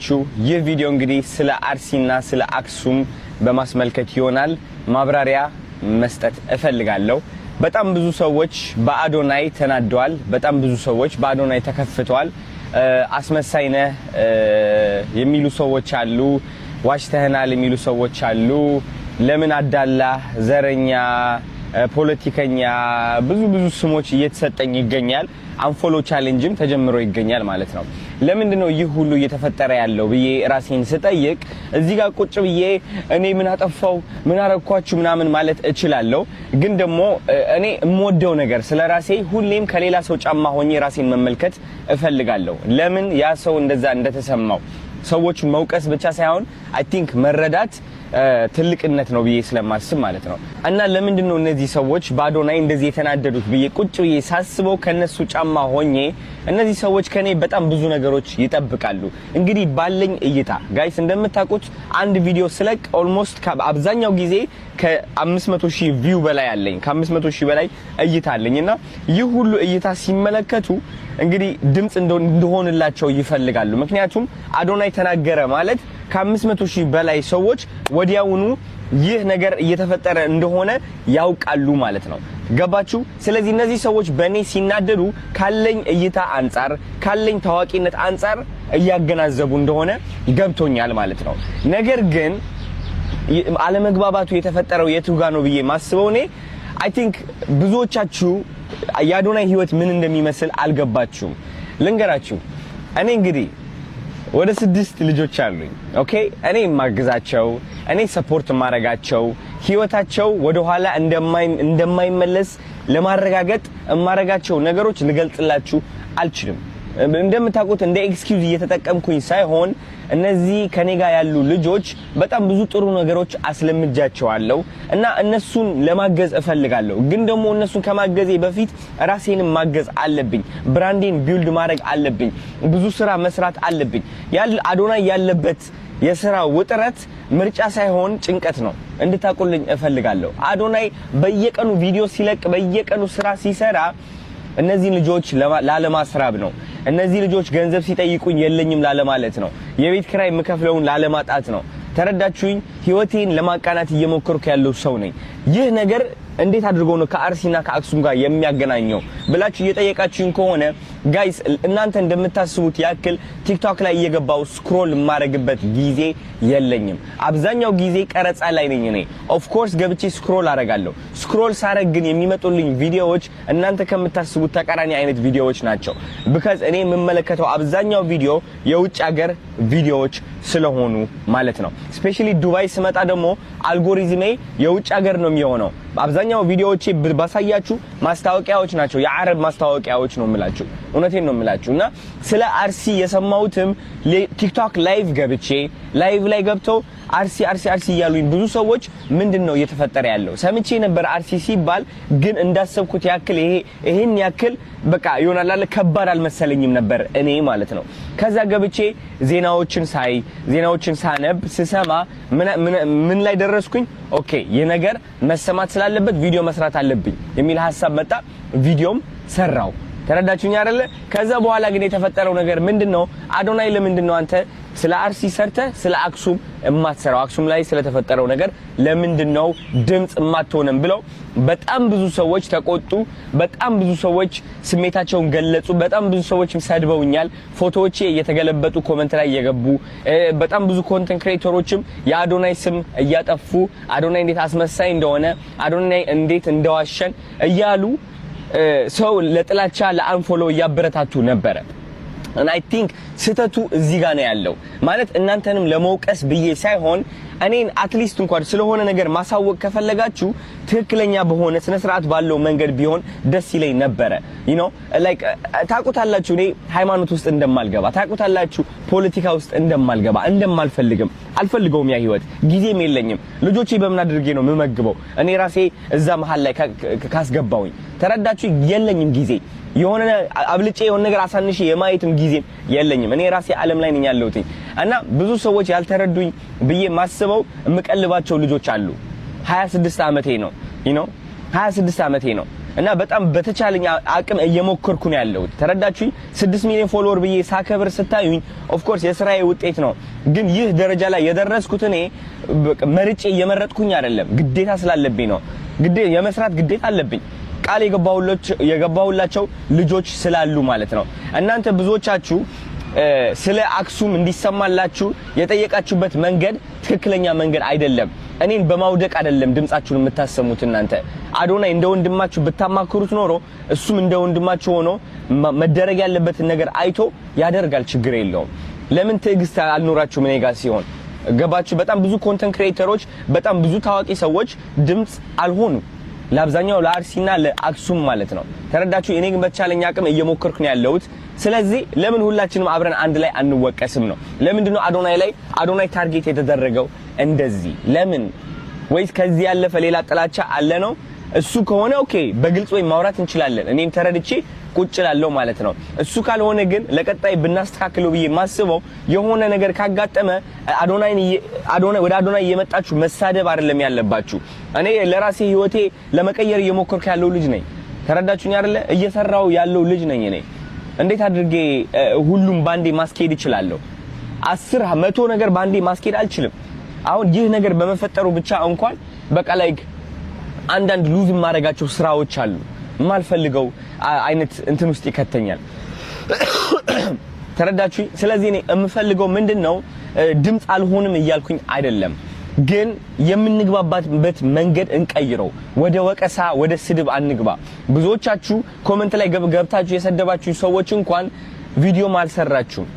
ናችሁ? ይህ ቪዲዮ እንግዲህ ስለ አርሲና ስለ አክሱም በማስመልከት ይሆናል። ማብራሪያ መስጠት እፈልጋለሁ። በጣም ብዙ ሰዎች በአዶናይ ተናደዋል። በጣም ብዙ ሰዎች በአዶናይ ተከፍተዋል። አስመሳይ ነህ የሚሉ ሰዎች አሉ። ዋሽተህናል የሚሉ ሰዎች አሉ። ለምን አዳላ፣ ዘረኛ፣ ፖለቲከኛ ብዙ ስሞች እየተሰጠኝ ይገኛል። አንፎሎ ቻሌንጅም ተጀምሮ ይገኛል ማለት ነው። ለምንድነው ይህ ሁሉ እየተፈጠረ ያለው ብዬ ራሴን ስጠይቅ እዚህ ጋር ቁጭ ብዬ እኔ ምን አጠፋው ምን አረኳችሁ ምናምን ማለት እችላለሁ። ግን ደግሞ እኔ የምወደው ነገር ስለራሴ ሁሌም ከሌላ ሰው ጫማ ሆኜ ራሴን መመልከት እፈልጋለሁ። ለምን ያ ሰው እንደዛ እንደተሰማው ሰዎችን መውቀስ ብቻ ሳይሆን አይ ቲንክ መረዳት ትልቅነት ነው ብዬ ስለማስብ ማለት ነው። እና ለምንድነው እነዚህ ሰዎች በአዶናይ እንደዚህ የተናደዱት ብዬ ቁጭ ብዬ ሳስበው ከነሱ ጫማ ሆኜ እነዚህ ሰዎች ከኔ በጣም ብዙ ነገሮች ይጠብቃሉ። እንግዲህ ባለኝ እይታ ጋይስ እንደምታውቁት አንድ ቪዲዮ ስለቅ ኦልሞስት አብዛኛው ጊዜ ከ500,000 ቪው በላይ አለኝ። ከ500,000 በላይ እይታ አለኝና ይህ ሁሉ እይታ ሲመለከቱ እንግዲህ ድምጽ እንደሆንላቸው ይፈልጋሉ። ምክንያቱም አዶናይ ተናገረ ማለት ከ500,000 በላይ ሰዎች ወዲያውኑ ይህ ነገር እየተፈጠረ እንደሆነ ያውቃሉ ማለት ነው። ገባችሁ? ስለዚህ እነዚህ ሰዎች በእኔ ሲናደዱ ካለኝ እይታ አንፃር ካለኝ ታዋቂነት አንፃር እያገናዘቡ እንደሆነ ገብቶኛል ማለት ነው። ነገር ግን አለመግባባቱ የተፈጠረው የቱ ጋር ነው ብዬ ማስበው እኔ አይ ቲንክ ብዙዎቻችሁ የአዶናይ ህይወት ምን እንደሚመስል አልገባችሁም። ልንገራችሁ። እኔ እንግዲህ ወደ 6 ልጆች አሉኝ። ኦኬ እኔ ማግዛቸው እኔ ሰፖርት ማረጋቸው ህይወታቸው ወደ ኋላ እንደማይመለስ ለማረጋገጥ ማረጋቸው ነገሮች ልገልጽላችሁ አልችልም። እንደምታውቁት እንደ ኤክስኪውዝ እየተጠቀምኩኝ ሳይሆን እነዚህ ከኔ ጋር ያሉ ልጆች በጣም ብዙ ጥሩ ነገሮች አስለምጃቸዋለሁ እና እነሱን ለማገዝ እፈልጋለሁ። ግን ደግሞ እነሱን ከማገዜ በፊት ራሴንም ማገዝ አለብኝ። ብራንዴን ቢልድ ማድረግ አለብኝ። ብዙ ስራ መስራት አለብኝ። አዶናይ ያለበት የሥራ ውጥረት ምርጫ ሳይሆን ጭንቀት ነው እንድታቁልኝ እፈልጋለሁ። አዶናይ በየቀኑ ቪዲዮ ሲለቅ በየቀኑ ስራ ሲሰራ እነዚህ ልጆች ላለማስራብ ነው። እነዚህ ልጆች ገንዘብ ሲጠይቁኝ የለኝም ላለማለት ነው። የቤት ኪራይ የምከፍለውን ላለማጣት ነው። ተረዳችሁኝ? ህይወቴን ለማቃናት እየሞከርኩ ያለው ሰው ነኝ። ይህ ነገር እንዴት አድርጎ ነው ከአርሲና ከአክሱም ጋር የሚያገናኘው ብላችሁ እየጠየቃችሁኝ ከሆነ ጋይስ እናንተ እንደምታስቡት ያክል ቲክቶክ ላይ እየገባው ስክሮል ማረግበት ጊዜ የለኝም። አብዛኛው ጊዜ ቀረጻ ላይ ነኝ እኔ። ኦፍ ኮርስ ገብቼ ስክሮል አረጋለሁ። ስክሮል ሳረግ ግን የሚመጡልኝ ቪዲዮዎች እናንተ ከምታስቡት ተቃራኒ አይነት ቪዲዮዎች ናቸው። because እኔ የምመለከተው አብዛኛው ቪዲዮ የውጭ ሀገር ቪዲዮዎች ስለሆኑ ማለት ነው። ስፔሻሊ ዱባይ ስመጣ ደግሞ አልጎሪዝሜ የውጭ ሀገር ነው የሚሆነው። አብዛኛው ቪዲዮዎቼ ባሳያችሁ ማስታወቂያዎች ናቸው። የአረብ ማስታወቂያዎች ነው የምላችሁ። እውነቴን ነው የምላችሁ። እና ስለ አርሲ የሰማሁትም ቲክቶክ ላይቭ ገብቼ ላይቭ ላይ ገብተው አርሲ እያሉኝ ብዙ ሰዎች ምንድነው እየተፈጠረ ያለው ሰምቼ ነበር። አርሲ ሲባል ግን እንዳሰብኩት ያክል ይሄን ያክል በቃ ይሆናል አለ ከባድ አልመሰለኝም ነበር እኔ ማለት ነው። ከዛ ገብቼ ዜናዎችን ሳነብ ስሰማ ምን ላይ ደረስኩኝ? ኦኬ የነገር መሰማት ስላለበት ቪዲዮ መስራት አለብኝ የሚል ሐሳብ መጣ። ቪዲዮም ሰራው። ተረዳችሁኝ አይደለ? ከዛ በኋላ ግን የተፈጠረው ነገር ምንድነው? አዶናይ ለምንድነው አንተ ስለ አርሲ ሰርተ ስለ አክሱም እማትሰራው? አክሱም ላይ ስለተፈጠረው ነገር ለምንድነው ድምጽ እማትሆንም ብለው በጣም ብዙ ሰዎች ተቆጡ። በጣም ብዙ ሰዎች ስሜታቸውን ገለጹ። በጣም ብዙ ሰዎችም ሰድበውኛል። ፎቶዎቼ እየተገለበጡ ኮሜንት ላይ እየገቡ በጣም ብዙ ኮንተንት ክሬተሮችም የአዶናይ ስም እያጠፉ አዶናይ እንዴት አስመሳይ እንደሆነ አዶናይ እንዴት እንደዋሸን እያሉ ሰው ለጥላቻ ለአንፎሎ እያበረታቱ ነበር። and I think ስተቱ እዚህ ጋር ነው ያለው። ማለት እናንተንም ለመውቀስ ብዬ ሳይሆን እኔን አትሊስት እንኳን ስለሆነ ነገር ማሳወቅ ከፈለጋችሁ ትክክለኛ በሆነ ስነ ስርዓት ባለው መንገድ ቢሆን ደስ ይለኝ ነበር። you know like ታቁታላችሁ እኔ ሃይማኖት ውስጥ እንደማልገባ ታቁታላችሁ፣ ፖለቲካ ውስጥ እንደማልገባ እንደማልፈልግም አልፈልገውም። ያ ህይወት ጊዜም የለኝም። ልጆቼ በምን አድርጌ ነው የምመግበው እኔ ራሴ እዛ መሃል ላይ ካስገባውኝ? ተረዳችሁ? የለኝም ጊዜ የሆነ አብልጬ የሆነ ነገር አሳንሼ የማየትም ጊዜም የለኝም። እኔ ራሴ ዓለም ላይ ነኝ ያለሁት እና ብዙ ሰዎች ያልተረዱኝ ብዬ ማስበው የምቀልባቸው ልጆች አሉ። 26 ዓመቴ ነው you know 26 ዓመቴ ነው እና በጣም በተቻለኝ አቅም እየሞከርኩ ነው ያለሁት። ተረዳችሁኝ? 6 ሚሊዮን ፎሎወር ብዬ ሳከብር ስታዩኝ ኦፍ ኮርስ የስራዬ ውጤት ነው። ግን ይህ ደረጃ ላይ የደረስኩት እኔ መርጬ እየመረጥኩኝ አይደለም፣ ግዴታ ስላለብኝ ነው። የመስራት ግዴታ አለብኝ። ቃል የገባሁላቸው ልጆች ስላሉ ማለት ነው። እናንተ ብዙዎቻችሁ ስለ አክሱም እንዲሰማላችሁ የጠየቃችሁበት መንገድ ትክክለኛ መንገድ አይደለም። እኔን በማውደቅ አይደለም ድምጻችሁን የምታሰሙት። እናንተ አዶናይ እንደ ወንድማችሁ ብታማክሩት ኖሮ እሱም እንደ ወንድማችሁ ሆኖ መደረግ ያለበትን ነገር አይቶ ያደርጋል። ችግር የለውም። ለምን ትዕግስት አልኖራችሁም እኔ ጋር ሲሆን? ገባችሁ? በጣም ብዙ ኮንተንት ክሬተሮች፣ በጣም ብዙ ታዋቂ ሰዎች ድምጽ አልሆኑ ለአብዛኛው ለአርሲና ለአክሱም ማለት ነው። ተረዳችሁ? እኔ ግን በተቻለኝ አቅም እየሞከርኩ ነው ያለሁት። ስለዚህ ለምን ሁላችንም አብረን አንድ ላይ አንወቀስም ነው? ለምንድነው አዶናይ ታርጌት የተደረገው እንደዚህ? ለምን? ወይስ ከዚህ ያለፈ ሌላ ጥላቻ አለ ነው? እሱ ከሆነ ኦኬ በግልጽ ወይ ማውራት እንችላለን። እኔም ተረድቼ ቁጭ ላለው ማለት ነው። እሱ ካልሆነ ግን ለቀጣይ ብናስተካክለው ብዬ ማስበው የሆነ ነገር ካጋጠመ ወደ አዶናይ እየመጣችሁ መሳደብ አይደለም ያለባችሁ። እኔ ለራሴ ህይወቴ ለመቀየር እየሞከርኩ ያለው ልጅ ነኝ። ተረዳችሁኝ አይደለ? እየሰራው ያለው ልጅ ነኝ እኔ። እንዴት አድርጌ ሁሉም ባንዴ ማስኬድ እችላለሁ? 10 100 ነገር ባንዴ ማስኬድ አልችልም። አሁን ይህ ነገር በመፈጠሩ ብቻ እንኳን በቃ ላይክ አንዳንድ ሉዝ ማድረጋቸው ስራዎች አሉ። የማልፈልገው አይነት እንትን ውስጥ ይከተኛል። ተረዳችሁ? ስለዚህ እኔ የምፈልገው ምንድነው ድምጽ አልሆንም እያልኩኝ አይደለም፣ ግን የምንግባባበት መንገድ እንቀይረው። ወደ ወቀሳ ወደ ስድብ አንግባ። ብዙዎቻችሁ ኮሜንት ላይ ገብታችሁ የሰደባችሁ ሰዎች እንኳን ቪዲዮም አልሰራችሁም።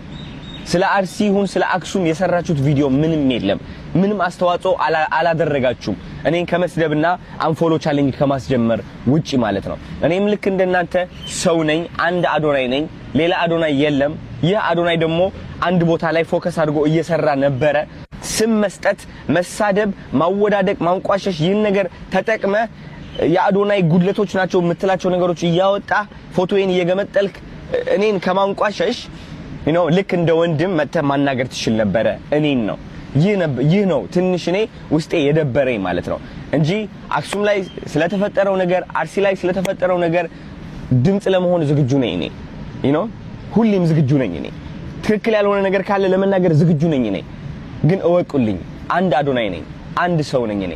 ስለ አርሲ ይሁን ስለ አክሱም የሰራችሁት ቪዲዮ ምንም የለም። ምንም አስተዋጽኦ አላደረጋችሁም እኔን ከመስደብና አንፎሎ ቻሌንጅ ከማስጀመር ውጪ ማለት ነው። እኔም ልክ እንደናንተ ሰው ነኝ። አንድ አዶናይ ነኝ፣ ሌላ አዶናይ የለም። ይህ አዶናይ ደግሞ አንድ ቦታ ላይ ፎከስ አድርጎ እየሰራ ነበረ። ስም መስጠት፣ መሳደብ፣ ማወዳደቅ፣ ማንቋሸሽ ይህን ነገር ተጠቅመ የአዶናይ ጉድለቶች ናቸው የምትላቸው ነገሮች እያወጣ ፎቶዬን እየገመጠልክ እኔን ከማንቋሸሽ ልክ እንደ ወንድም መጥተህ ማናገር ትችል ነበረ። እኔን ነው ይህ ነው ትንሽ እኔ ውስጤ የደበረኝ ማለት ነው እንጂ አክሱም ላይ ስለተፈጠረው ነገር፣ አርሲ ላይ ስለተፈጠረው ነገር ድምጽ ለመሆን ዝግጁ ነኝ እኔ ሁሌም ዝግጁ ነኝ እኔ። ትክክል ያልሆነ ነገር ካለ ለመናገር ዝግጁ ነኝ እኔ። ግን እወቁልኝ፣ አንድ አዶናይ ነኝ፣ አንድ ሰው ነኝ እኔ።